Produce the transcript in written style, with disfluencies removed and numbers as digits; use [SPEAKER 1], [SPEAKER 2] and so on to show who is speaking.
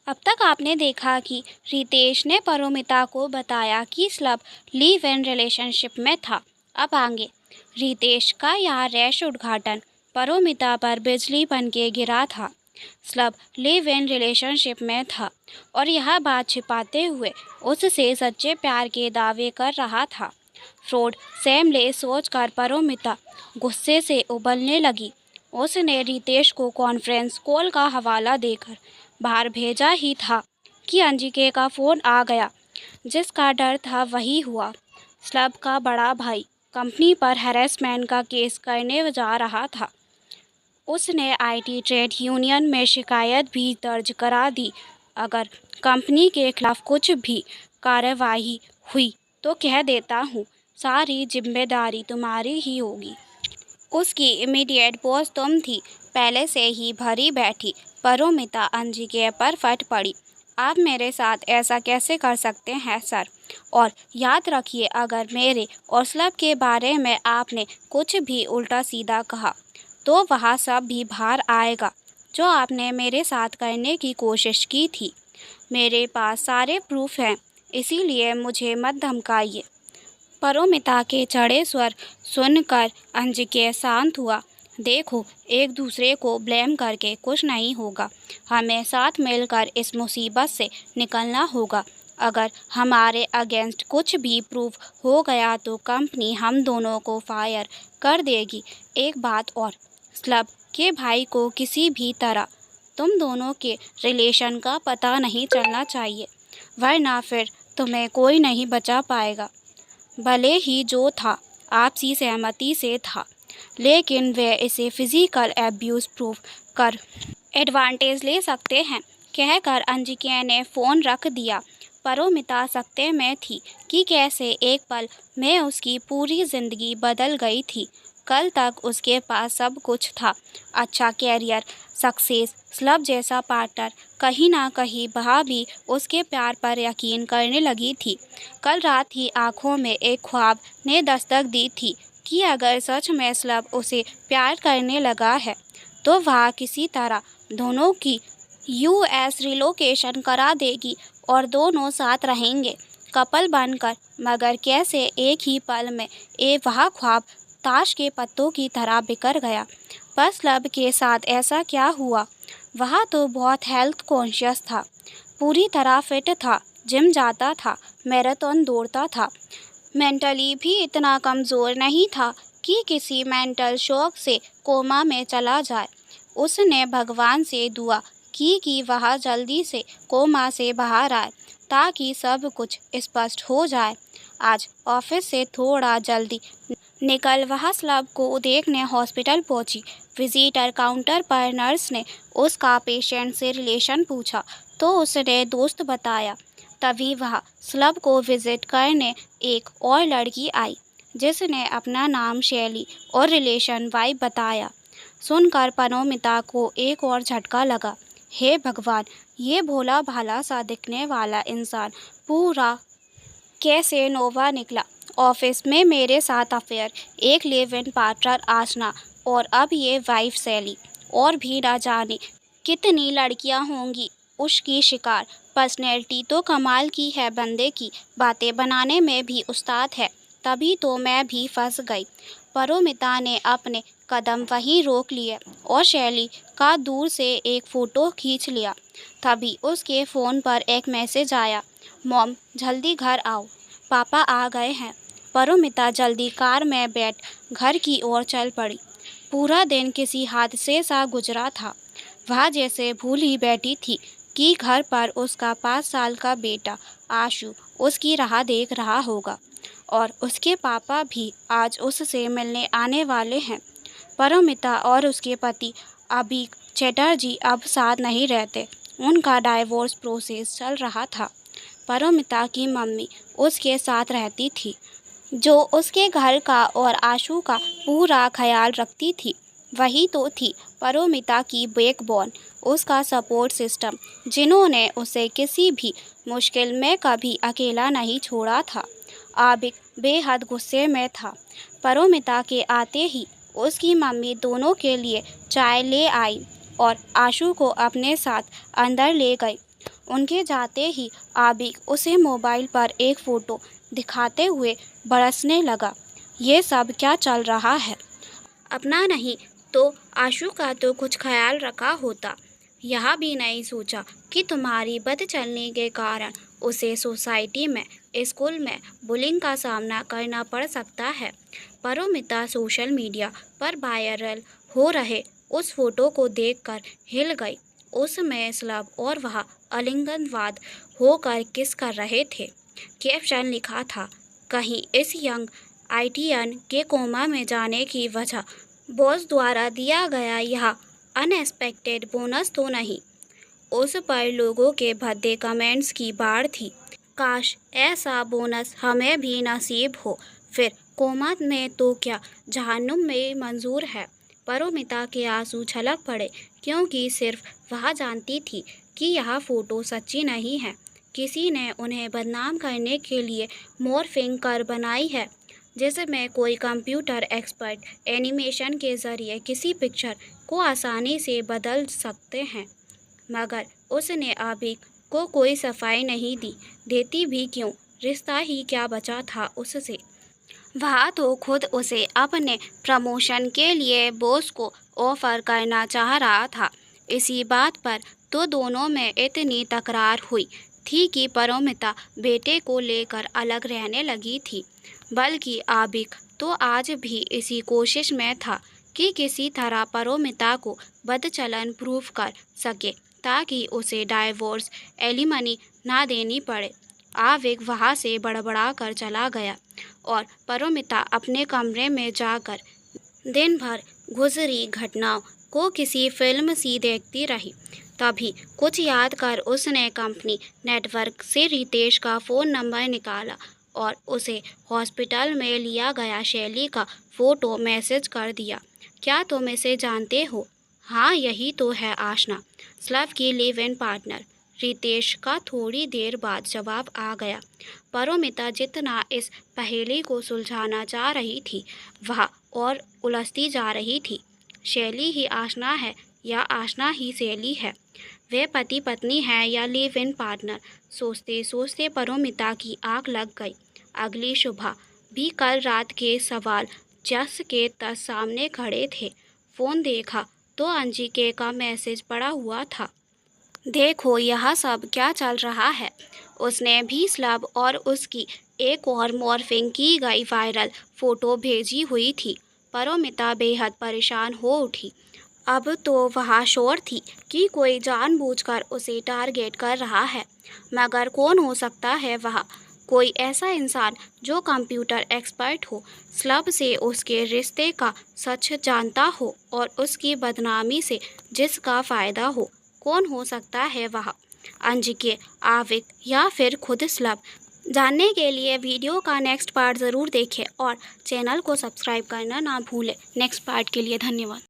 [SPEAKER 1] अब तक आपने देखा कि रितेश ने परोमिता को बताया कि स्लब लिव इन रिलेशनशिप में था। अब आगे रितेश का यह रैश उद्घाटन परोमिता पर बिजली बन के गिरा था। स्लब लिव इन रिलेशनशिप में था और यह बात छिपाते हुए उससे सच्चे प्यार के दावे कर रहा था। फ्रॉड सेमले सोचकर परोमिता गुस्से से उबलने लगी। उसने रितेश को कॉन्फ्रेंस कॉल का हवाला देकर बाहर भेजा ही था कि अंजिके का फ़ोन आ गया। जिसका डर था वही हुआ। स्लब का बड़ा भाई कंपनी पर हैरेसमेंट का केस करने जा रहा था। उसने आईटी ट्रेड यूनियन में शिकायत भी दर्ज करा दी। अगर कंपनी के खिलाफ कुछ भी कार्रवाई हुई तो कह देता हूँ, सारी जिम्मेदारी तुम्हारी ही होगी। उसकी इमीडिएट बॉस तुम थी। पहले से ही भरी बैठी परोमिता अंजिके पर फट पड़ी। आप मेरे साथ ऐसा कैसे कर सकते हैं सर? और याद रखिए, अगर मेरे और स्लब के बारे में आपने कुछ भी उल्टा सीधा कहा तो वह सब भी बाहर आएगा जो आपने मेरे साथ करने की कोशिश की थी। मेरे पास सारे प्रूफ हैं, इसीलिए मुझे मत धमकाइए। परोमिता के चढ़े स्वर सुनकर अंजिके शांत हुआ। देखो, एक दूसरे को ब्लेम करके कुछ नहीं होगा। हमें साथ मिलकर इस मुसीबत से निकलना होगा। अगर हमारे अगेंस्ट कुछ भी प्रूफ हो गया तो कंपनी हम दोनों को फायर कर देगी। एक बात और, स्लब के भाई को किसी भी तरह तुम दोनों के रिलेशन का पता नहीं चलना चाहिए, वरना फिर तुम्हें कोई नहीं बचा पाएगा। भले ही जो था आपसी सहमति से था, लेकिन वे इसे फिजिकल एब्यूज़ प्रूव कर एडवांटेज ले सकते हैं, कहकर अंजिके ने फ़ोन रख दिया। परोमिता सकते में थी कि कैसे एक पल में उसकी पूरी ज़िंदगी बदल गई थी। कल तक उसके पास सब कुछ था, अच्छा कैरियर, सक्सेस, स्लब जैसा पार्टनर। कहीं ना कहीं वह भी उसके प्यार पर यकीन करने लगी थी। कल रात ही आंखों में एक ख्वाब ने दस्तक दी थी कि अगर सच में स्लब उसे प्यार करने लगा है तो वह किसी तरह दोनों की यूएस रिलोकेशन करा देगी और दोनों साथ रहेंगे कपल बनकर। मगर कैसे एक ही पल में वह ख्वाब ताश के पत्तों की तरह बिखर गया। पर स्लब के साथ ऐसा क्या हुआ? वह तो बहुत हेल्थ कॉन्शियस था, पूरी तरह फिट था, जिम जाता था, मैराथन दौड़ता था। मेंटली भी इतना कमज़ोर नहीं था कि किसी मेंटल शॉक से कोमा में चला जाए। उसने भगवान से दुआ की कि वह जल्दी से कोमा से बाहर आए ताकि सब कुछ स्पष्ट हो जाए। आज ऑफिस से थोड़ा जल्दी निकल वह स्लब को देखने हॉस्पिटल पहुंची। विजिटर काउंटर पर नर्स ने उसका पेशेंट से रिलेशन पूछा तो उसने दोस्त बताया। तभी वह स्लब को विजिट करने एक और लड़की आई जिसने अपना नाम शैली और रिलेशन वाइफ बताया। सुनकर परोमिता को एक और झटका लगा। हे भगवान, ये भोला भाला सा दिखने वाला इंसान पूरा कैसे नोवा निकला। ऑफिस में मेरे साथ अफेयर, एक लिव इन पार्टनर आसना और अब ये वाइफ सैली, और भी ना जाने कितनी लड़कियां होंगी उसकी शिकार। पर्सनैलिटी तो कमाल की है बंदे की, बातें बनाने में भी उस्ताद है। तभी तो मैं भी फंस गई। परोमिता ने अपने कदम वहीं रोक लिए और शैली का दूर से एक फ़ोटो खींच लिया। तभी उसके फ़ोन पर एक मैसेज आया, मॉम जल्दी घर आओ, पापा आ गए हैं। परोमिता जल्दी कार में बैठ घर की ओर चल पड़ी। पूरा दिन किसी हादसे सा गुजरा था। वह जैसे भूल ही बैठी थी कि घर पर उसका 5 साल का बेटा आशु उसकी राह देख रहा होगा और उसके पापा भी आज उससे मिलने आने वाले हैं। परोमिता और उसके पति अभी चैटर्जी अब साथ नहीं रहते, उनका डाइवोर्स प्रोसेस चल रहा था। परोमिता की मम्मी उसके साथ रहती थी, जो उसके घर का और आशु का पूरा ख्याल रखती थी। वही तो थी परोमिता की बैकबोन, उसका सपोर्ट सिस्टम, जिन्होंने उसे किसी भी मुश्किल में कभी अकेला नहीं छोड़ा था। आबिक बेहद गुस्से में था। परोमिता के आते ही उसकी मम्मी दोनों के लिए चाय ले आई और आशु को अपने साथ अंदर ले गई। उनके जाते ही आबिक उसे मोबाइल पर एक फ़ोटो दिखाते हुए बरसने लगा। ये सब क्या चल रहा है? अपना नहीं तो आशु का तो कुछ ख्याल रखा होता। यह भी नहीं सोचा कि तुम्हारी बदचलनी के कारण उसे सोसाइटी में, स्कूल में बुलिंग का सामना करना पड़ सकता है। पारोमिता सोशल मीडिया पर वायरल हो रहे उस फोटो को देखकर हिल गई। उसमें स्लब और वह आलिंगनवाद होकर किस कर रहे थे। कैप्शन लिखा था, कहीं इस यंग आईटीएन के कोमा में जाने की वजह बॉस द्वारा दिया गया यह अनएक्सपेक्टेड बोनस तो नहीं। उस पर लोगों के भद्दे कमेंट्स की बाढ़ थी। काश ऐसा बोनस हमें भी नसीब हो, फिर कोमा में तो क्या जहन्नुम में मंजूर है। पारोमिता के आंसू छलक पड़े क्योंकि सिर्फ वह जानती थी कि यह फ़ोटो सच्ची नहीं है। किसी ने उन्हें बदनाम करने के लिए मॉर्फिंग कर बनाई है, जिसमें कोई कंप्यूटर एक्सपर्ट एनिमेशन के ज़रिए किसी पिक्चर को आसानी से बदल सकते हैं। मगर उसने आबिक को कोई सफाई नहीं दी। देती भी क्यों, रिश्ता ही क्या बचा था उससे। वह तो खुद उसे अपने प्रमोशन के लिए बॉस को ऑफर करना चाह रहा था। इसी बात पर तो दोनों में इतनी तकरार हुई थी कि पारोमिता बेटे को लेकर अलग रहने लगी थी। बल्कि आबिक तो आज भी इसी कोशिश में था कि किसी तरह पारोमिता को बदचलन प्रूफ कर सके ताकि उसे डाइवोर्स एलिमनी ना देनी पड़े। आबिक वहाँ से बड़बड़ा कर चला गया और पारोमिता अपने कमरे में जाकर दिन भर गुजरी घटनाओं को किसी फिल्म सी देखती रही। तभी कुछ याद कर उसने कंपनी नेटवर्क से रितेश का फ़ोन नंबर निकाला और उसे हॉस्पिटल में लिया गया शैली का फ़ोटो मैसेज कर दिया। क्या तुम इसे जानते हो? हाँ, यही तो है आशना, स्लब की लिव इन पार्टनर। रितेश का थोड़ी देर बाद जवाब आ गया। पारोमिता जितना इस पहेली को सुलझाना चाह रही थी, वह और उलझती जा रही थी। शैली ही आशना है या आशना ही शैली है? वे पति पत्नी है या लिव इन पार्टनर? सोचते सोचते पारोमिता की आँख लग गई। अगली सुबह भी कल रात के सवाल जस के तस सामने खड़े थे। फ़ोन देखा तो अंजिके का मैसेज पड़ा हुआ था। देखो यह सब क्या चल रहा है। उसने भी स्लब और उसकी एक और मॉर्फिंग की गई वायरल फ़ोटो भेजी हुई थी। पारोमिता बेहद परेशान हो उठी। अब तो वह श्योर थी कि कोई जानबूझकर उसे टारगेट कर रहा है। मगर कौन हो सकता है वह? कोई ऐसा इंसान जो कंप्यूटर एक्सपर्ट हो, स्लब से उसके रिश्ते का सच जानता हो और उसकी बदनामी से जिसका फ़ायदा हो। कौन हो सकता है वह? अंजिके, आबिक या फिर खुद स्लब? जानने के लिए वीडियो का नेक्स्ट पार्ट ज़रूर देखें और चैनल को सब्सक्राइब करना ना भूलें। नेक्स्ट पार्ट के लिए धन्यवाद।